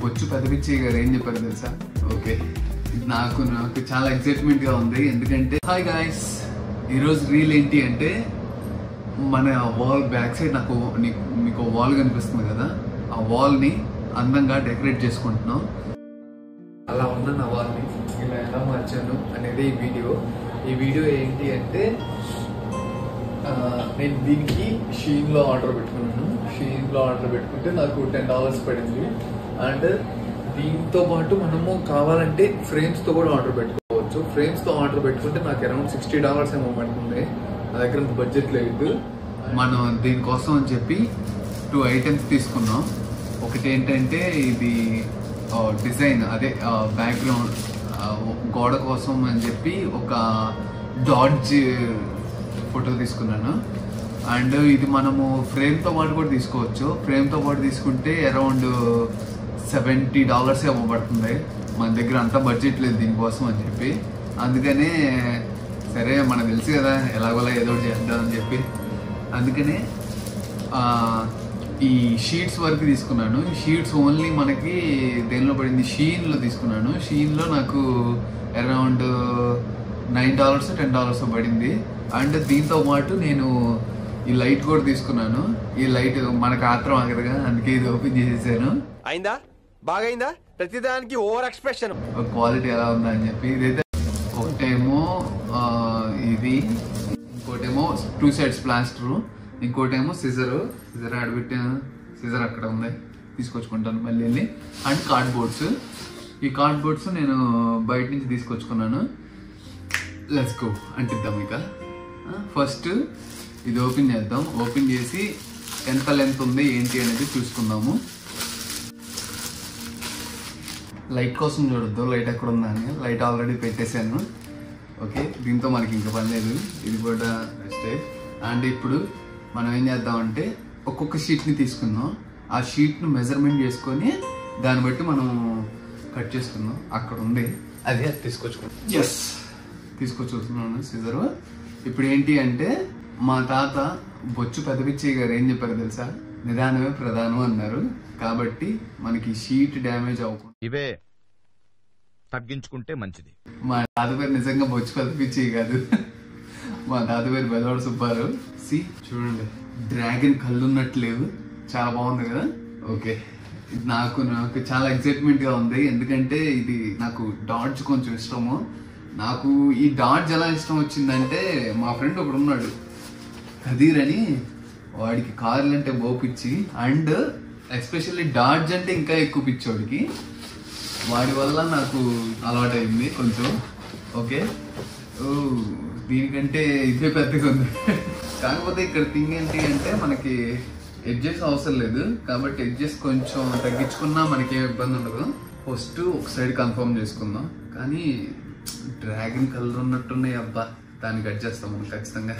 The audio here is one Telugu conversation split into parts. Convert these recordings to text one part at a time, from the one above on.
బొచ్చు పెదపిచ్చి గారు ఏం చెప్పారు తెలుసా? ఓకే, నాకు చాలా ఎక్సైట్మెంట్ గా ఉంది. ఎందుకంటే హాయ్ గాయ్స్, ఈరోజు రీల్ ఏంటి అంటే మన వాల్ బ్యాక్ సైడ్ మీకు వాల్ కనిపిస్తుంది కదా, ఆ వాల్ ని అందంగా డెకరేట్ చేసుకుంటున్నాం. అలా ఉన్న నా వాల్ని ఇలా ఎలా మార్చాను అనేది ఈ వీడియో ఏంటి అంటే నేను దీనికి షీన్లో ఆర్డర్ పెట్టుకున్నాను. షీన్లో ఆర్డర్ పెట్టుకుంటే నాకు $10 పడింది. అండ్ దీంతో పాటు మనము కావాలంటే ఫ్రేమ్స్తో కూడా ఆర్డర్ పెట్టుకోవచ్చు. ఫ్రేమ్స్తో ఆర్డర్ పెట్టుకుంటే నాకు అరౌండ్ $60 ఏమో పడుతుంది. నా దగ్గర అంత బడ్జెట్ లేదు. మనం దీనికోసం అని చెప్పి 2 ఐటమ్స్ తీసుకున్నాం. ఒకటి ఏంటంటే ఇది డిజైన్, అదే బ్యాక్గ్రౌండ్ గోడ కోసం అని చెప్పి ఒక డాడ్జ్ ఫోటో తీసుకున్నాను. అండ్ ఇది మనము ఫ్రేమ్తో పాటు కూడా తీసుకోవచ్చు. ఫ్రేమ్తో పాటు తీసుకుంటే అరౌండ్ $70 ఏమో పడుతుంది. మన దగ్గర అంత బడ్జెట్ లేదు దీనికోసం అని చెప్పి. అందుకనే సరే, మనకు తెలుసు కదా ఎలాగోలా ఏదో చేద్దామని చెప్పి అందుకనే ఈ షీట్స్ వరకు తీసుకున్నాను. ఈ షీట్స్ ఓన్లీ మనకి దేనిలో పడింది, షీన్లో తీసుకున్నాను. షీన్లో నాకు అరౌండ్ $9 $10 పడింది. అండ్ దీంతో పాటు నేను ఈ లైట్ కూడా తీసుకున్నాను. ఈ లైట్ మనకు ఆత్రం ఆగదుగా, అందుకే ఇది ఓపెన్ చేసేసాను. అయిందా, బాగైందా, ప్రతిదానికి ఓవర్ ఎక్స్ప్రెషన్. క్వాలిటీ ఎలా ఉందా అని చెప్పి. ఇదైతే ఒకటేమో ఇది, ఇంకోటేమో 2 sides ప్లాస్టర్, ఇంకోటేమో సిజర్ ఆడబెట్టాను. సిజర్ అక్కడ ఉంది, తీసుకొచ్చుకుంటాను మళ్ళీ వెళ్ళి. And cardboards. ఈ కార్డ్బోర్డ్స్ నేను బయట నుంచి తీసుకొచ్చుకున్నాను. Let's go అంటిద్దాం. ఇక ఫస్ట్ ఇది ఓపెన్ చేద్దాం. ఓపెన్ చేసి ఎంత లెంత్ ఉంది ఏంటి అనేది చూసుకుందాము. లైట్ కోసం చూడొద్దు, లైట్ ఎక్కడ ఉందా అని. లైట్ ఆల్రెడీ పెట్టేశాను. ఓకే, దీంతో మనకి ఇంకా పని లేదు. ఇది కూడా బెస్టే. అండ్ ఇప్పుడు మనం ఏం చేద్దామంటే ఒక్కొక్క షీట్ని తీసుకుందాం. ఆ షీట్ను మెజర్మెంట్ చేసుకొని దాన్ని బట్టి మనం కట్ చేసుకుందాం. అక్కడ ఉంది, అదే తీసుకొచ్చుకుందాం. Yes, తీసుకొచ్చుకున్నాను scissor. ఇప్పుడు ఏంటి అంటే మా తాత బొచ్చు పెదపిచ్చి గారు ఏం చెప్పారు తెలుసా? నిదానమే ప్రధానం అన్నారు. కాబట్టి మనకి షీట్ డ్యామేజ్ అవ్వకుండా ఇవే తగ్గించుకుంటే మంచిది. మా తాత పేరు నిజంగా బొచ్చు పెదపిచ్చి కాదు, మా తాత పేరు బెదవాడ సుబ్బారు. సి చూడండి, డ్రాగన్ కళ్ళు ఉన్నట్లేవు, చాలా బాగుంది కదా. ఓకే, నాకు చాలా ఎక్సైట్మెంట్ గా ఉంది. ఎందుకంటే ఇది నాకు డాడ్జ్ కొంచెం ఇష్టము. నాకు ఈ డాడ్జ్ ఎలా ఇష్టం వచ్చిందంటే మా ఫ్రెండ్ ఒకడు ఉన్నాడు, కదీర్ అని. వాడికి కార్లు అంటే బో పిచ్చి. అండ్ ఎస్పెషల్లీ డాడ్జ్ అంటే ఇంకా ఎక్కువ పిచ్చి వాడికి. వాడి వల్ల నాకు అలవాటు అయింది కొంచెం. ఓకే, దీనికంటే ఇదే పెద్దగా ఉంది. కాకపోతే ఇక్కడ థింగ్ ఏంటి అంటే మనకి ఎడ్జెస్ అవసరం లేదు. కాబట్టి ఎడ్జెస్ కొంచెం తగ్గించుకున్నా మనకి ఏం ఇబ్బంది ఉండదు. ఫస్ట్ ఒక సైడ్ కన్ఫర్మ్ చేసుకుందాం. కానీ డ్రాగన్ కలర్ ఉన్నట్టున్నాయి అబ్బా, దాన్ని కట్ చేస్తాం మనం ఖచ్చితంగా.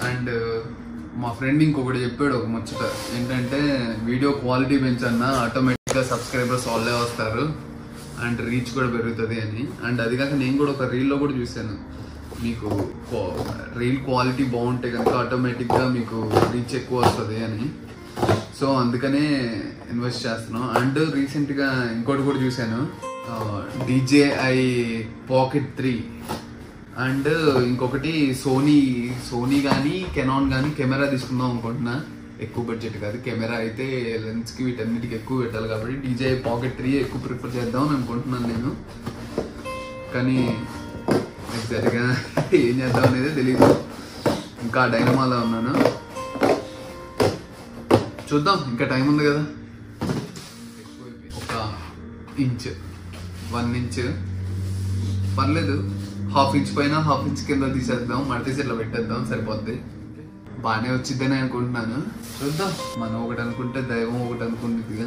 అండ్ మా ఫ్రెండ్ ఇంకొకటి చెప్పాడు ఒక ముచ్చట ఏంటంటే, వీడియో క్వాలిటీ పెంచన్నా ఆటోమేటిక్గా సబ్స్క్రైబర్స్ వాళ్ళే వస్తారు అండ్ రీచ్ కూడా పెరుగుతుంది అని. అండ్ అది కాక నేను కూడా ఒక రీల్లో కూడా చూశాను, మీకు రీల్ క్వాలిటీ బాగుంటే కనుక ఆటోమేటిక్గా మీకు రీచ్ ఎక్కువ వస్తుంది అని. సో అందుకనే ఇన్వెస్ట్ చేస్తున్నాం. అండ్ రీసెంట్గా ఇంకోటి కూడా చూశాను, DJI Pocket 3. అండ్ ఇంకొకటి సోనీ కానీ కెనాన్ కానీ కెమెరా తీసుకుందాం అనుకుంటున్నా. ఎక్కువ బడ్జెట్ కాదు, కెమెరా అయితే లెన్స్కి వీటన్నిటికి ఎక్కువ పెట్టాలి. కాబట్టి DJI Pocket 3 ఎక్కువ ప్రిఫర్ చేద్దాం అని అనుకుంటున్నాను నేను. కానీ ఎగ్జాక్ట్గా ఏం చేద్దాం అనేది తెలీదు. ఇంకా డైనమాలో ఉన్నాను, చూద్దాం. ఇంకా టైం ఉంది కదా. ఒక ఇంచ్, 1 ఇంచ్ పర్లేదు. 1/2 ఇంచ్ పైన 1/2 ఇంచ్ కింద తీసేద్దాం, మడతీసి ఇట్లా పెట్టేద్దాం, సరిపోద్ది. బాగానే వచ్చిద్దని అనుకుంటున్నాను, చూద్దాం. మనం ఒకటి అనుకుంటే దైవం ఒకటి అనుకుంటుందిగా.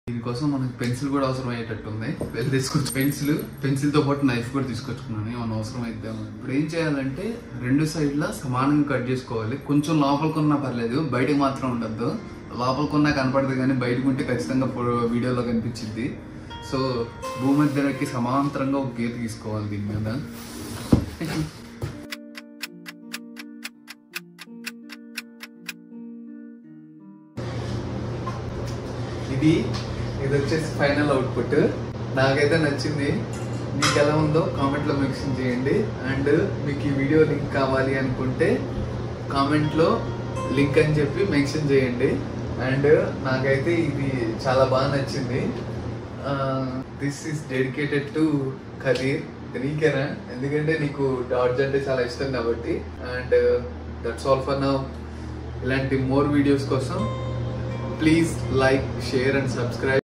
దీనికోసం మనకి పెన్సిల్ కూడా అవసరం అయ్యేటట్టు ఉంది. వెళ్ళి తీసుకొచ్చి పెన్సిల్తో పాటు నైఫ్ కూడా తీసుకొచ్చుకున్నాను, ఏమన్నా అవసరం అయితే. ఇప్పుడు ఏం చేయాలంటే 2 సైడ్లా సమానంగా కట్ చేసుకోవాలి. కొంచెం లోపలికున్నా పర్లేదు, బయటకు మాత్రం ఉండద్దు. లోపలికున్నా కనపడదు కానీ బయటకు ఉంటే ఖచ్చితంగా వీడియోలో కనిపించింది. సో భూమధ్యకి సమాంతరంగా ఒక గీత తీసుకోవాలి దీని మీద. ఇది వచ్చేసి ఫైనల్ అవుట్పుట్. నాకైతే నచ్చింది. మీకు ఎలా ఉందో కామెంట్లో మెన్షన్ చేయండి. అండ్ మీకు ఈ వీడియో లింక్ కావాలి అనుకుంటే కామెంట్లో లింక్ అని చెప్పి మెన్షన్ చేయండి. అండ్ నాకైతే ఇది చాలా బాగా నచ్చింది. This is dedicated to Khadeer. నీకేనా? ఎందుకంటే నీకు డాడ్జ్ అంటే చాలా ఇష్టం కాబట్టి. And that's all for now. ఇలాంటి మోర్ వీడియోస్ కోసం please like, share and subscribe.